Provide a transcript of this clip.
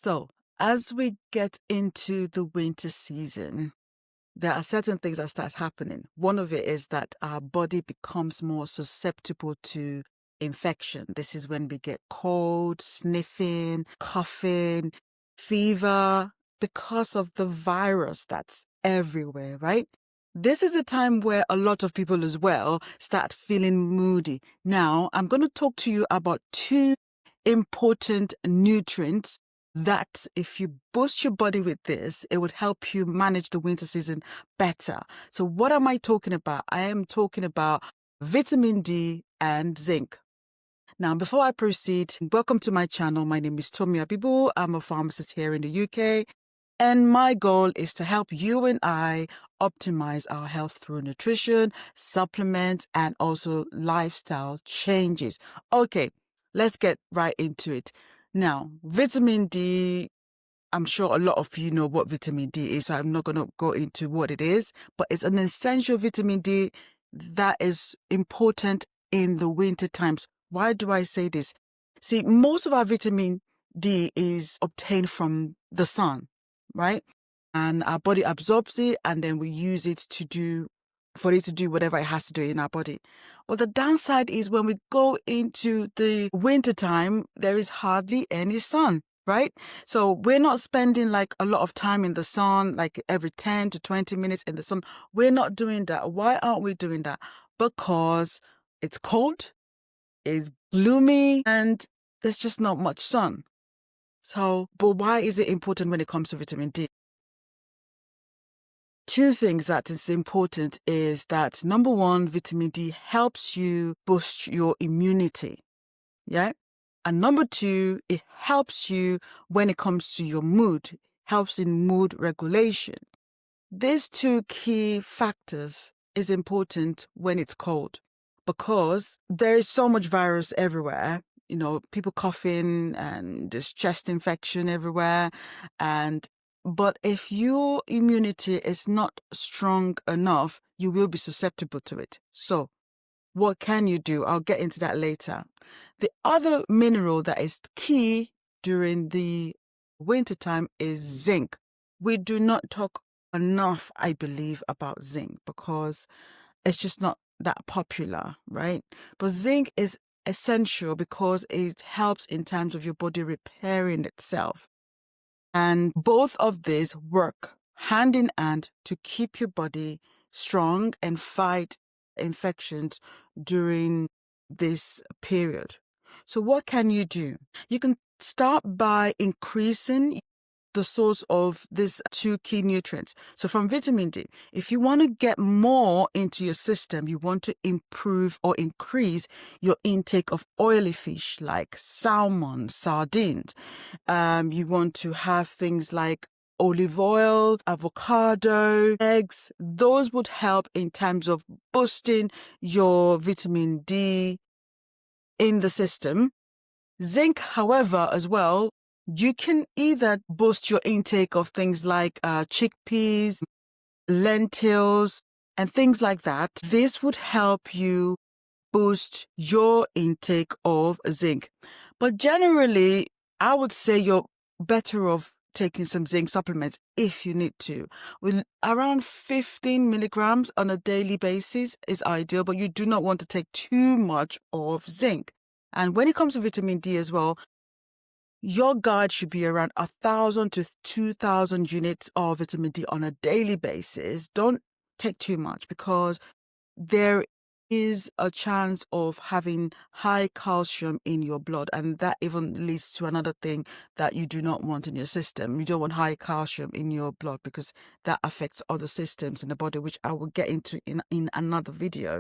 So, as we get into the winter season, there are certain things that start happening. One of it is that our body becomes more susceptible to infection. This is when we get cold, sniffing, coughing, fever, because of the virus that's everywhere, right? This is a time where a lot of people as well start feeling moody. Now, I'm going to talk to you about two important nutrients that if you boost your body with this, it would help you manage the winter season better. So what am I talking about? I am talking about vitamin D and zinc. Now, before I proceed, welcome to my channel. My name is Tomi Abibu. I'm a pharmacist here in the UK. And my goal is to help you and I optimize our health through nutrition, supplements, and also lifestyle changes. Okay, let's get right into it. Now, vitamin D, I'm sure a lot of you know what vitamin D is, so I'm not going to go into what it is, but it's an essential vitamin D that is important in the winter times. Why do I say this? See, most of our vitamin D is obtained from the sun, right? And our body absorbs it, and then we use it for it to do whatever it has to do in our body. But the downside is when we go into the winter time, there is hardly any sun, right? So we're not spending like a lot of time in the sun, like every 10 to 20 minutes in the sun. We're not doing that. Why aren't we doing that? Because it's cold, it's gloomy, and there's just not much sun. So, but why is it important when it comes to vitamin D? Two things that is important is that number one, vitamin D helps you boost your immunity. Yeah. And number two, it helps you when it comes to your mood, helps in mood regulation. These two key factors is important when it's cold because there is so much virus everywhere. You know, people coughing and there's chest infection everywhere. But if your immunity is not strong enough, you will be susceptible to it. So what can you do? I'll get into that later. The other mineral that is key during the wintertime is zinc. We do not talk enough, I believe, about zinc because it's just not that popular, right? But zinc is essential because it helps in terms of your body repairing itself. And both of these work hand in hand to keep your body strong and fight infections during this period. So what can you do? You can start by increasing the source of these two key nutrients. So from vitamin D, if you want to get more into your system, you want to improve or increase your intake of oily fish like salmon, sardines. You want to have things like olive oil, avocado, eggs. Those would help in terms of boosting your vitamin D in the system. Zinc, however, as well, you can either boost your intake of things like chickpeas, lentils, and things like that. This would help you boost your intake of zinc. But generally, I would say you're better off taking some zinc supplements if you need to. With around 15 milligrams on a daily basis is ideal, but you do not want to take too much of zinc. And when it comes to vitamin D as well, your guide should be around 1,000 to 2,000 units of vitamin D on a daily basis. Don't take too much because there is a chance of having high calcium in your blood, and that even leads to another thing that you do not want in your system. You don't want high calcium in your blood because that affects other systems in the body, which I will get into in another video.